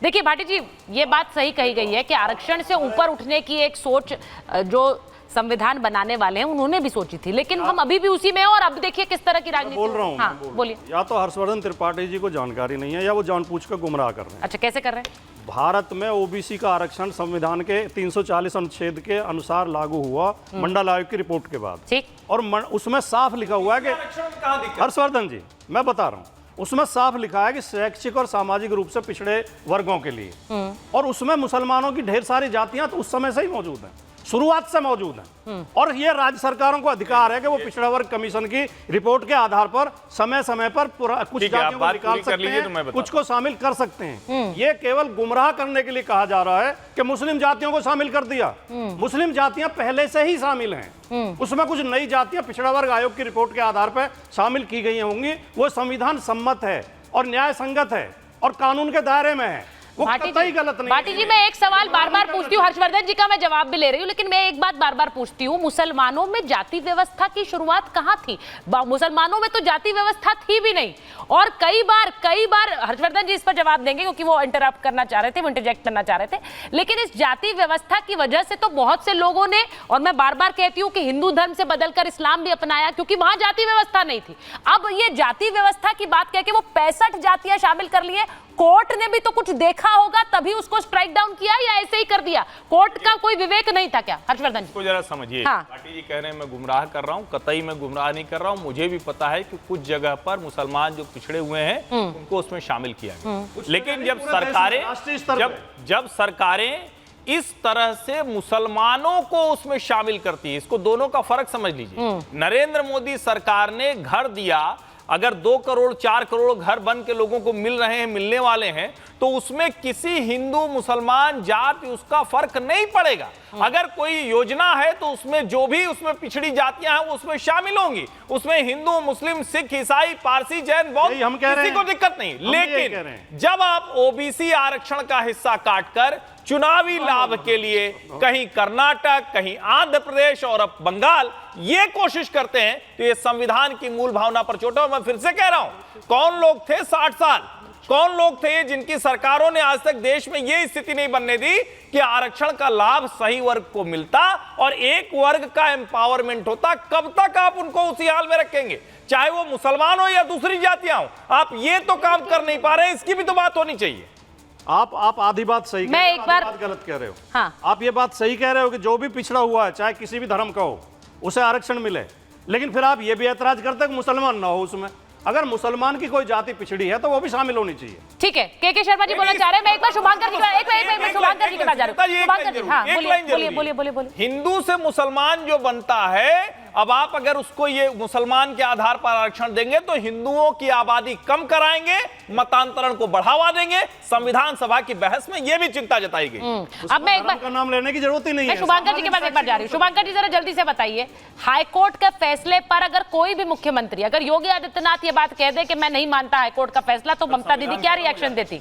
देखिए भाटी जी, ये बात सही कही गई है कि आरक्षण से ऊपर उठने की एक सोच जो संविधान बनाने वाले हैं उन्होंने भी सोची थी, लेकिन हम अभी भी उसी में हैं। और अब देखिए किस तरह की राजनीति बोल रहा हूँ। हाँ, बोलिए। या तो हर्षवर्धन त्रिपाठी जी को जानकारी नहीं है या वो जानबूझ कर गुमराह कर रहे हैं। अच्छा, कैसे कर रहे हैं? भारत में ओबीसी का आरक्षण संविधान के 340 अनुच्छेद के अनुसार लागू हुआ मंडल आयोग की रिपोर्ट के बाद। ठीक। और उसमें साफ लिखा हुआ है कि हर्षवर्धन जी, मैं बता रहा हूँ, उसमें साफ लिखा है कि शैक्षिक और सामाजिक रूप से पिछड़े वर्गों के लिए, और उसमें मुसलमानों की ढेर सारी जातियां तो उस समय से ही मौजूद हैं, शुरुआत से मौजूद है। और ये राज्य सरकारों को अधिकार है कि वो पिछड़ा वर्ग कमीशन की रिपोर्ट के आधार पर समय समय पर कुछ जातियों को निकाल सकते हैं, कुछ को शामिल कर सकते हैं। ये केवल गुमराह करने के लिए कहा जा रहा है कि मुस्लिम जातियों को शामिल कर दिया। मुस्लिम जातियां पहले से ही शामिल हैं, उसमें कुछ नई जातियां पिछड़ा वर्ग आयोग की रिपोर्ट के आधार पर शामिल की गई होंगी। वो संविधान सम्मत है और न्याय संगत है और कानून के दायरे में है, वो कतई गलत नहीं। भाटी जी, मैं एक सवाल बार बार पूछती हूँ, हर्षवर्धन जी का मैं जवाब भी ले रही हूँ, लेकिन मैं एक बात बार बार पूछती हूँ, मुसलमानों में जाति व्यवस्था की शुरुआत कहाँ थी? मुसलमानों में तो जाति व्यवस्था थी भी नहीं। और कई बार हर्षवर्धन जी इस पर जवाब देंगे क्योंकि वो इंटरप्ट करना चाह रहे थे, वो इंटरजेक्ट करना चाह रहे थे, लेकिन इस जाति व्यवस्था की वजह से तो बहुत से लोगों ने, और मैं बार बार कहती हूँ कि हिंदू धर्म से बदलकर इस्लाम भी अपनाया क्योंकि वहां जाति व्यवस्था नहीं थी। अब ये जाति व्यवस्था की बात कह के वो 65 जातियां शामिल कर लिए। कोर्ट ने भी तो कुछ देखा होगा तभी उसको स्ट्राइक डाउन किया, या ऐसे ही कर दिया? कोर्ट का कोई विवेक नहीं था क्या? हर्षवर्धन जी को जरा समझिए। हाँ। पार्टी जी कह रहे हैं मैं गुमराह कर रहा हूं, कतई मैं गुमराह नहीं कर रहा हूं। मुझे भी पता है कि कुछ जगह पर मुसलमान जो पिछड़े हुए हैं उनको उसमें शामिल किया गया, लेकिन जब सरकारें इस तरह से मुसलमानों को उसमें शामिल करती है, इसको दोनों का फर्क समझ लीजिए। नरेंद्र मोदी सरकार ने घर दिया, अगर 2 करोड़ 4 करोड़ घर बन के लोगों को मिल रहे हैं, मिलने वाले हैं, तो उसमें किसी हिंदू मुसलमान जाति उसका फर्क नहीं पड़ेगा। अगर कोई योजना है तो उसमें जो भी उसमें पिछड़ी जातियां हैं वो उसमें शामिल होंगी। उसमें हिंदू, मुस्लिम, सिख, ईसाई, पारसी, जैन, बौद्ध, किसी को दिक्कत नहीं। लेकिन जब आप ओबीसी आरक्षण का हिस्सा काटकर चुनावी लाभ के लिए कहीं कर्नाटक, कहीं आंध्र प्रदेश और अब बंगाल ये कोशिश करते हैं, तो ये संविधान की मूल भावना पर चोट है। मैं फिर से कह रहा हूं, कौन लोग थे 60 साल, कौन लोग थे जिनकी सरकारों ने आज तक देश में यह स्थिति नहीं बनने दी कि आरक्षण का लाभ सही वर्ग को मिलता और एक वर्ग का एम्पावरमेंट होता? कब तक आप उनको उसी हाल में रखेंगे, चाहे वो मुसलमान हो या दूसरी जातियां हो? आप ये तो काम कर नहीं पा रहे हैं, इसकी भी तो बात होनी चाहिए। आप आधी बात सही कह रहे हो, आधी बात गलत कह रहे हो। हाँ। आप ये बात सही कह रहे हो कि जो भी पिछड़ा हुआ है, चाहे किसी भी धर्म का हो, उसे आरक्षण मिले, लेकिन फिर आप ये भी ऐतराज करते हैं कि मुसलमान ना हो उसमें। अगर मुसलमान की कोई जाति पिछड़ी है तो वो भी शामिल होनी चाहिए। ठीक है, के शर्मा जी बोलना चाह रहे हैं। मैं एक बार शुभांकर जी के पास जा रही हूं। हिंदू से मुसलमान जो बनता है, अब आप अगर उसको ये मुसलमान के आधार पर आरक्षण देंगे तो हिंदुओं की आबादी कम कराएंगे, मतांतरण को बढ़ावा देंगे। संविधान सभा की बहस में यह भी चिंता जताई गई। अब मैं एक बार का नाम लेने की जरूरत ही नहीं है। शुभांकर जी के पास एक बार जा रही हूँ। शुभांकर जी जरा जल्दी से बताइए, हाईकोर्ट के फैसले पर अगर कोई भी मुख्यमंत्री, अगर योगी आदित्यनाथ ये बात कह दे कि मैं नहीं मानता हाईकोर्ट का फैसला, तो ममता दीदी क्या रिएक्शन देती?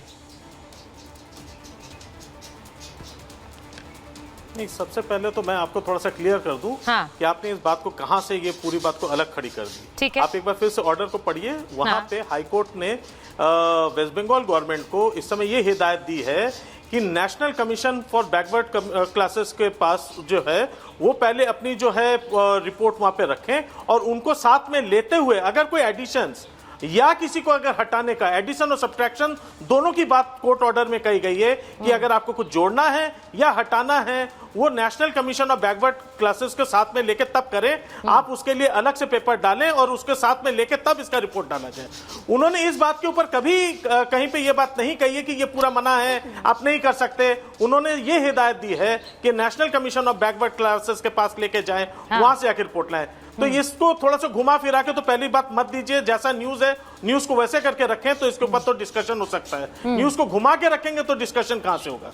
नहीं, सबसे पहले तो मैं आपको थोड़ा सा क्लियर कर दूं कि आपने इस बात को कहां से ये पूरी बात को अलग खड़ी कर दी। ठीक है, आप एक बार फिर से ऑर्डर को पढ़िए। वहां पे हाईकोर्ट ने वेस्ट बंगाल गवर्नमेंट को इस समय ये हिदायत दी है कि national commission for backward classes के पास जो है वो पहले अपनी जो है रिपोर्ट वहां पे रखें, और उनको साथ में लेते हुए अगर कोई एडिशंस या किसी को अगर हटाने का, एडिशन और सब्ट्रैक्शन दोनों की बात कोर्ट ऑर्डर में कही गई है कि अगर आपको कुछ जोड़ना है या हटाना है, वो national commission of backward classes के साथ में लेके तब करें। आप उसके लिए अलग से पेपर डालें और उसके साथ में लेके तब इसका रिपोर्ट डाला जाए। उन्होंने इस बात के ऊपर कभी कहीं पे ये बात नहीं कही है कि ये पूरा मना है, आप नहीं कर सकते। उन्होंने ये हिदायत दी है कि national commission of backward classes के पास लेके जाएं, वहां से आकर रिपोर्ट लाएं। तो इसको थोड़ा सा घुमा फिरा के तो पहली बात मत दीजिए। जैसा न्यूज है न्यूज को वैसे करके रखें तो इसके ऊपर तो डिस्कशन हो सकता है। न्यूज को घुमा के रखेंगे तो डिस्कशन कहां से होगा?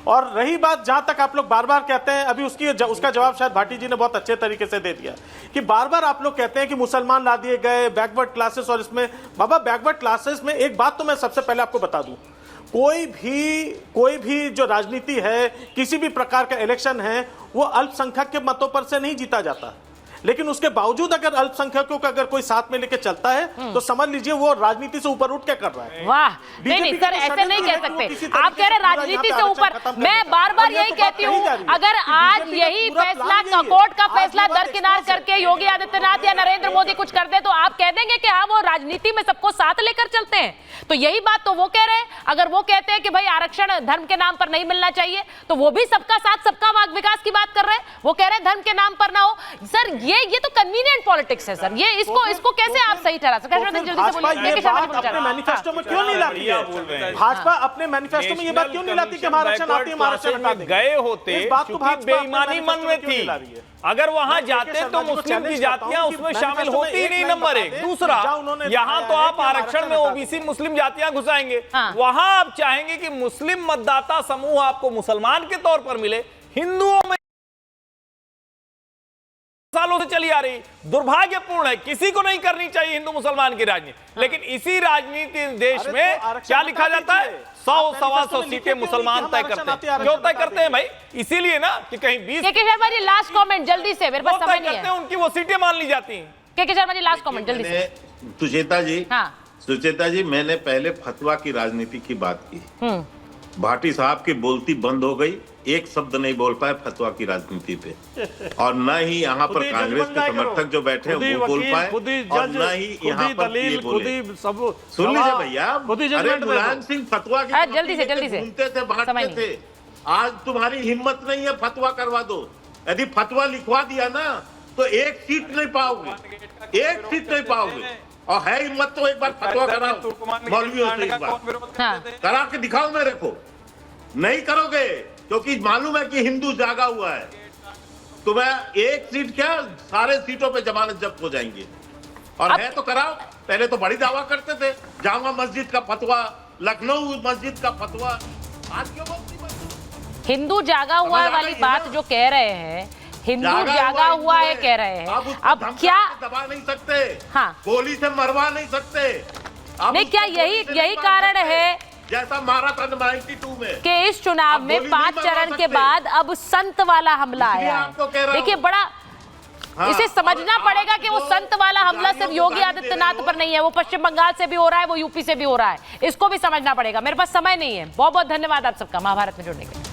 और रही बात, जहां तक आप लोग बार बार कहते हैं, अभी उसका जवाब शायद भाटी जी ने बहुत अच्छे तरीके से दे दिया कि बार बार आप लोग कहते हैं कि मुसलमान ला दिए गए, बैकवर्ड क्लासेस, और इसमें बाबा बैकवर्ड क्लासेस में एक बात तो मैं सबसे पहले आपको बता दूं, कोई भी जो राजनीति है, किसी भी प्रकार का इलेक्शन है, वो अल्पसंख्यक के मतों पर से नहीं जीता जाता। लेकिन उसके बावजूद अगर अल्पसंख्यकों का अगर कोई साथ में लेके चलता है तो समझ लीजिए वो राजनीति से ऊपर उठ के कर रहा है। वाह, नहीं सर, ऐसे नहीं कह सकते। आप कह रहे राजनीति से ऊपर, मैं बार बार यही कहती हूँ, अगर आज यही फैसला कोर्ट का फैसला दरकिनार करके योगी आदित्यनाथ या नरेंद्र मोदी कुछ कर दे तो आप कह देंगे कि हाँ वो राजनीति में सबको साथ लेकर चलते हैं। तो यही बात तो वो कह रहे हैं। अगर वो कहते हैं कि भाई आरक्षण धर्म के नाम पर नहीं मिलना चाहिए तो वो भी सबका साथ सबका विकास की बात कर रहे हैं। वो कह रहे हैं धर्म के नाम पर ना हो। सर ये तो कन्वीनियंट पॉलिटिक्स है सर। ये इसको कैसे आप सही ठहरा सकते हैं? जल्दी से बोलिए। अपने मैनिफेस्टो में क्यों नहीं लाती है भाजपा? अपने मैनिफेस्टो में ये बात क्यों नहीं लाती कि आरक्षण आती है, आरक्षण हटा देंगे? गए होते, इस बात को भाजपा बेईमानी मन में थी। अगर वहां जाते तो मुस्लिम की जातियां उसमें शामिल होती ही नहीं, नंबर एक। दूसरा, यहां तो आप आरक्षण में ओबीसी मुस्लिम जातियां घुसाएंगे, वहां आप चाहेंगे कि मुस्लिम मतदाता समूह आपको मुसलमान के तौर पर मिले। हिंदुओं में सालों से चली आ रही, दुर्भाग्यपूर्ण है, किसी को नहीं करनी चाहिए हिंदू मुसलमान की राजनीति। लेकिन इसी राजनीति देश में क्या लिखा जाता है? 100-125 सीटें मुसलमान तय करते हैं। क्यों तय करते हैं भाई? इसीलिए ना कि कहीं 20 शर्मा जी लास्ट कमेंट जल्दी से, मेरे पास समय नहीं है। उनकी वो सीटें मान ली जाती हैं। शर्मा जी लास्ट कमेंट जल्दी से। सुचेता जी, हाँ सुचेता जी, मैंने पहले फतवा की राजनीति की बात की। भाटी साहब की बोलती बंद हो गई, एक शब्द नहीं बोल पाए फतवा की राजनीति पे, और न ही यहाँ पर कांग्रेस के समर्थक जो बैठे हैं वो बोल पाए, और न ही यहाँ पर ये बोले। सुन लीजिए भैया, अरे मुलायम सिंह फतवा की जल्दी से घूमते थे, बांटते थे। आज तुम्हारी हिम्मत नहीं है फतवा करवा दो। यदि फतवा लिखवा दिया ना तो एक सीट नहीं पाओगे, एक सीट नहीं पाओगे। और है हिम्मत तो एक बार फतवा कराओ मौलवी हो तो एक बार करा के दिखाओ मेरे को। नहीं करोगे क्योंकि मालूम है कि हिंदू जागा हुआ है। तो मैं एक सीट क्या सारे सीटों पे जमानत जब्त हो जाएंगे। और है तो कराओ। पहले तो बड़ी दावा करते थे, जामा मस्जिद का फतवा, लखनऊ मस्जिद का फतवा, आज क्यों बोलती? हिंदू जागा हुआ है वाली बात जो कह रहे हैं, हिंदू जागा हुआ है कह रहे हैं, अब क्या दबा नहीं सकते? हाँ, गोली से मरवा नहीं सकते। नहीं, क्या यही कारण है जैसा मारा था 92 में कि इस चुनाव में 5 चरण के बाद अब संत वाला हमला आया है? देखिए बड़ा इसे समझना पड़ेगा कि वो संत वाला हमला सिर्फ योगी आदित्यनाथ पर नहीं है, वो पश्चिम बंगाल से भी हो रहा है, वो यूपी से भी हो रहा है। इसको भी समझना पड़ेगा। मेरे पास समय नहीं है। बहुत बहुत धन्यवाद आप सबका महाभारत में जुड़ने के लिए।